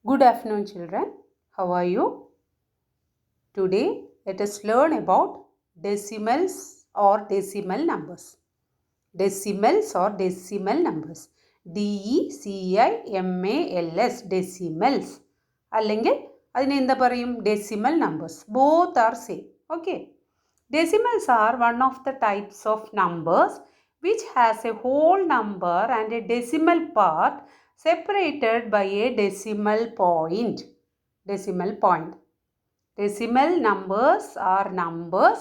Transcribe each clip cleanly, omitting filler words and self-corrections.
Good afternoon, children. How are you? Today, let us learn about decimals or decimal numbers. Decimals or decimal numbers. DECIMALS, decimals. അല്ലെങ്കിൽ അതിനെ എന്താ പറയും? Decimal numbers. Both are same. Okay. Decimals are one of the types of numbers which has a whole number and a decimal part separated by a decimal point. Decimal point. Decimal numbers are numbers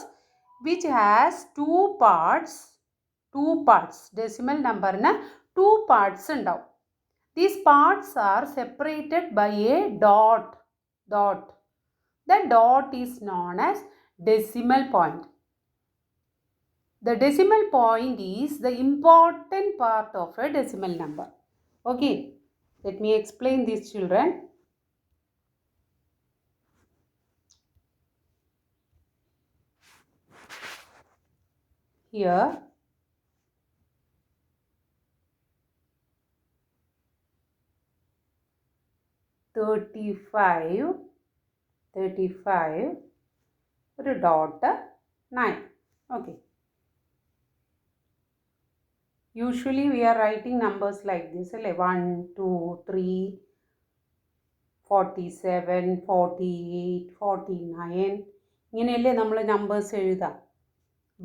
which has two parts. Decimal number na two parts ഉണ്ടാവും. These parts are separated by a dot. The dot is known as decimal point. The decimal point is the important part of a decimal number. Okay, let me explain this, children. Here, thirty-five, ഒരു dot 9. Okay. Usually we are writing numbers like this, 1, 2, 3, 47, 48, 49. ഇങ്ങനെയല്ലേ നമ്മൾ numbers എഴുതാം.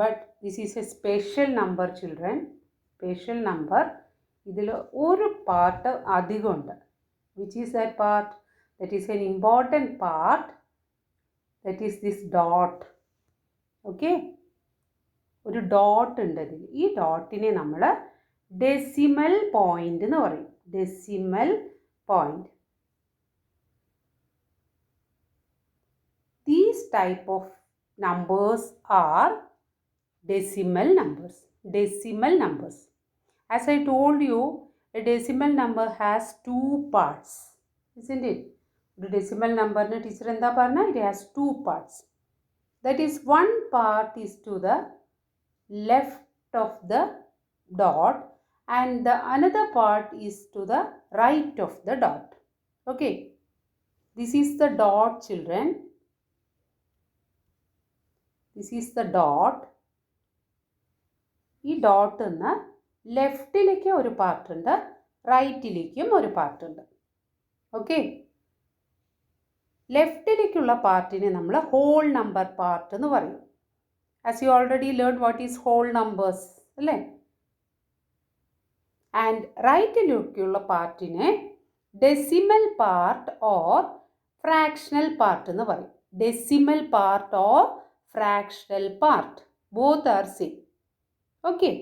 But this is a special number, children. Special number. ഇതിൽ ഒരു part അധികമുണ്ട്. Which is that part? That is an important part. That is this dot. Okay. ഒരു dot ഉണ്ട് ഇതിൽ. ഈ ഡോട്ടിനെ നമ്മൾ ഡെസിമൽ പോയിന്റ് എന്ന് പറയും. Decimal point. These type of numbers are decimal numbers. Decimal numbers. As I told you, a decimal number has two parts. Isn't it? ഒരു decimal number ന് teacher എന്താ പറഞ്ഞ? It has two parts. That is, one part is to the left of the dot and the another part is to the right of the dot. Okay. This is the dot, children. This is the dot. ഈ ഡോട്ടിന്ന് ലെഫ്റ്റിലേക്ക് ഒരു part ഉണ്ട്, റൈറ്റിലേക്കും ഒരു part ഉണ്ട്. Okay. ലെഫ്റ്റിലേക്കുള്ള പാർട്ടിനെ നമ്മൾ whole number part എന്ന് പറയും. As you already learned what is whole numbers, അല്ലേ? And റൈറ്റിലേക്കുള്ള പാർട്ടിനെ decimal part or fractional part എന്ന് പറയും. Decimal part or fractional part. Both are same. Okay.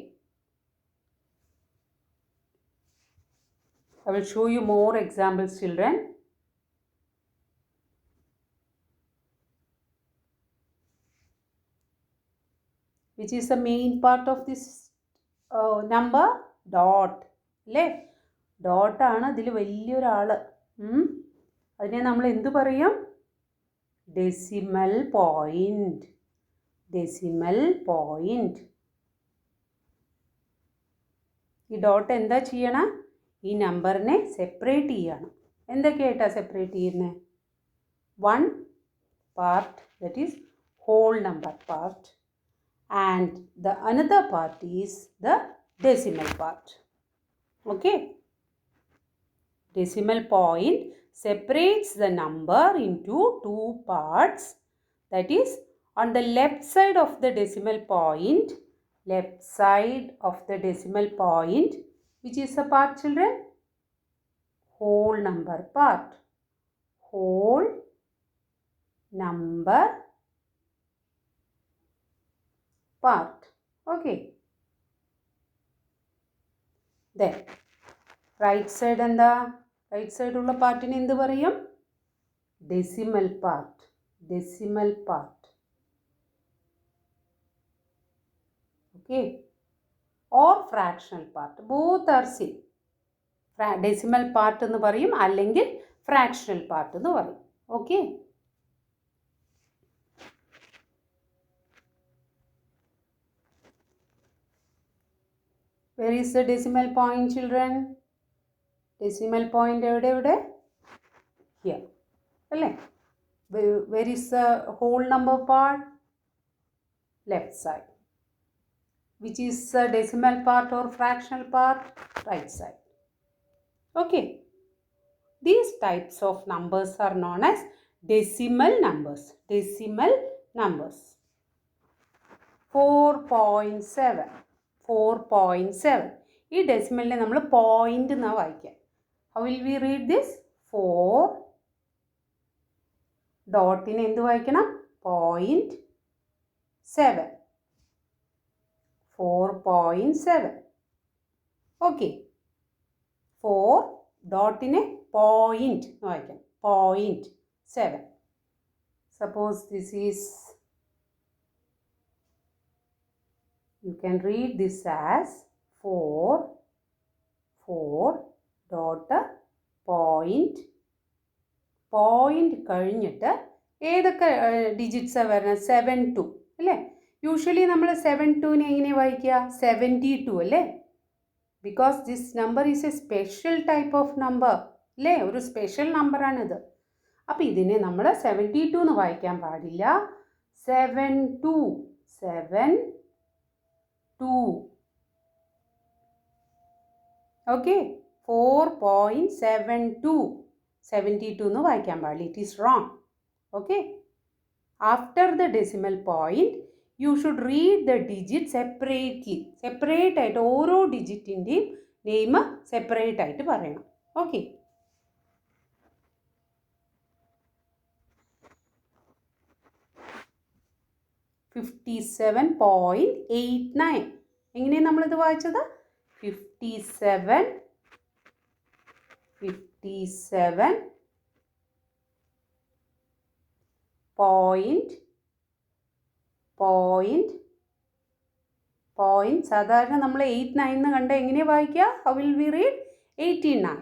I will show you more examples, children. Which is the main part of this number? Dot. അല്ലേ? ഡോട്ടാണ് അതിൽ വലിയൊരാള്. അതിനെ നമ്മൾ എന്ത് പറയും? Decimal point. Decimal point. ഈ dot എന്താ ചെയ്യണം? ഈ നമ്പറിനെ സെപ്പറേറ്റ് ചെയ്യണം. എന്തൊക്കെയായിട്ടാണ് സെപ്പറേറ്റ് ചെയ്യുന്നത്? One part, that is whole number part, and the another part is the decimal part. Okay. Decimal point separates the number into two parts. That is, on the left side of the decimal point, which is the part, children? Whole number part. Whole number part. Okay. Then right side എന്താ? Right സൈഡുള്ള പാർട്ടിന് എന്ത് പറയും? Decimal part. Decimal part. Okay. Or fractional part. Both are same. Decimal part എന്ന് പറയും, അല്ലെങ്കിൽ fractional part എന്ന് പറയും. Okay. Where is the decimal point, children? Decimal point എവിടെ? here. Where is the whole number part? Left side. Which is the decimal part or fractional part? Right side. Okay. These types of numbers are known as decimal numbers. Decimal numbers. 4.7. 4.7. ഈ ഡെസിമലിനെ നമ്മൾ point എന്നാണ് വായിക്കുക. How will we read this? 4 ഡോട്ടിനെ എന്ത് വായിക്കണം? 0.7. 4.7. Okay. 4 ഡോട്ടിനെ point എന്ന് വായിക്കാം. 0.7. Suppose this is, you can read this as 4 dot point. Point കഴിഞ്ഞിട്ട് ഏതൊക്കെ ഡിജിറ്റ്സാണ് വരുന്നത്? 72 അല്ലേ? യൂഷ്വലി നമ്മൾ 72നെ എങ്ങനെ വായിക്കുക? 72 അല്ലേ? Because this number is A special type of number അല്ലേ? ഒരു സ്പെഷ്യൽ നമ്പറാണിത്. അപ്പോൾ ഇതിനെ നമ്മൾ 72 എന്ന് വായിക്കാൻ പാടില്ല. 72. ഓക്കെ. 4.72. 72 എന്ന് വായിക്കാൻ പാടില്ല. It is wrong. Okay. After the decimal point you should read the digit separately. Separate ആയിട്ട് ഓരോ ഡിജിറ്റിൻ്റെയും നെയിം സെപ്പറേറ്റ് ആയിട്ട് പറയണം. ഓക്കെ. $57.89. എങ്ങനെയാണ് നമ്മളിത് വായിച്ചത്? 57 പോയിന്റ് സാധാരണ നമ്മൾ 89 എന്ന് കണ്ട എങ്ങനെ വായിക്കുക? How will we read? 89.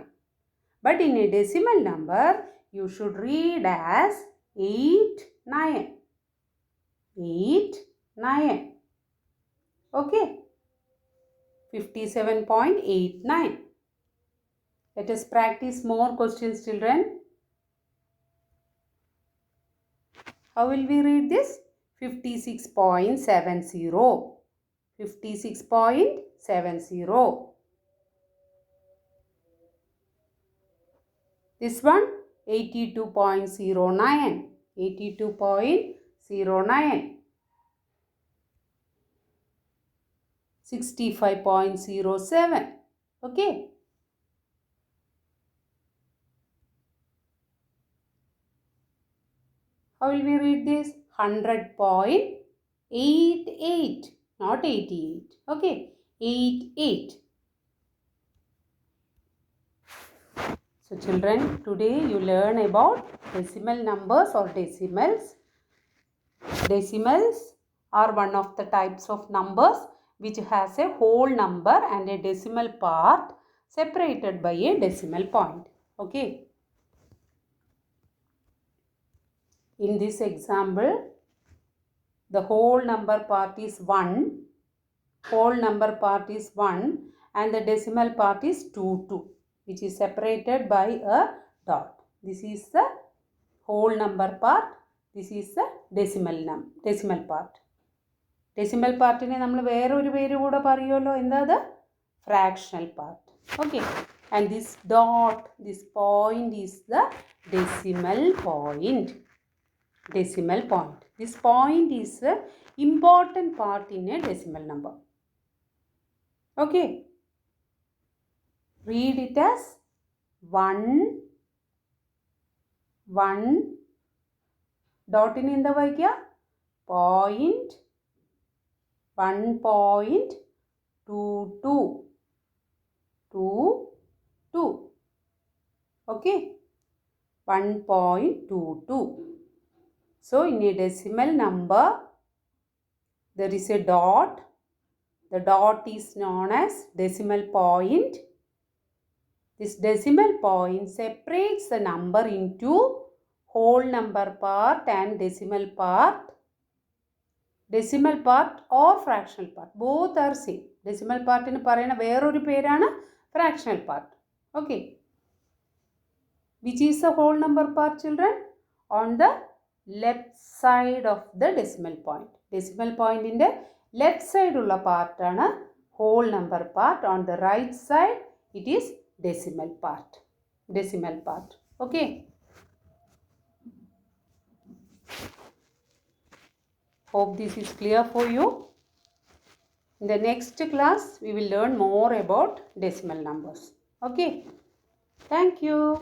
But in a decimal number you should read as 89. Okay. 57.89. Let us practice more questions, children. How will we read this? 56.70. 56.70. This one 82.09. 82.09. 65.07. Okay. How will we read this? 100.88. Not 88. Okay. 88. So children, today you learn about decimal numbers or decimals. Decimals are one of the types of numbers which has a whole number and a decimal part separated by a decimal point. Okay. In this example, the whole number part is 1. Whole number part is 1 and the decimal part is 22, which is separated by a dot. This is the whole number part. This is the decimal part. Decimal partine നമ്മൾ വേറൊരു പേര് കൂടെ പറയുമല്ലോ. എന്താ അത്? Fractional part. Okay. And this dot, this point is the decimal point. Decimal point. This point is the important part in a decimal number. Okay. Read it as 1 dot in the vaikya point 1.22. Okay. 1.22. So in a decimal number there is a dot. The dot is known as decimal point. This decimal point separates the number into whole number part and decimal part. Decimal part or fractional part. Both are same. Decimal part in parayana veroru perana fractional part. Okay. Which is the whole number part, children? On the left side of the decimal point. Decimal point in the left side ulla part aanu whole number part. On the right side it is decimal part. Decimal part. Okay. Hope this is clear for you. In the next class we will learn more about decimal numbers. Okay. Thank you.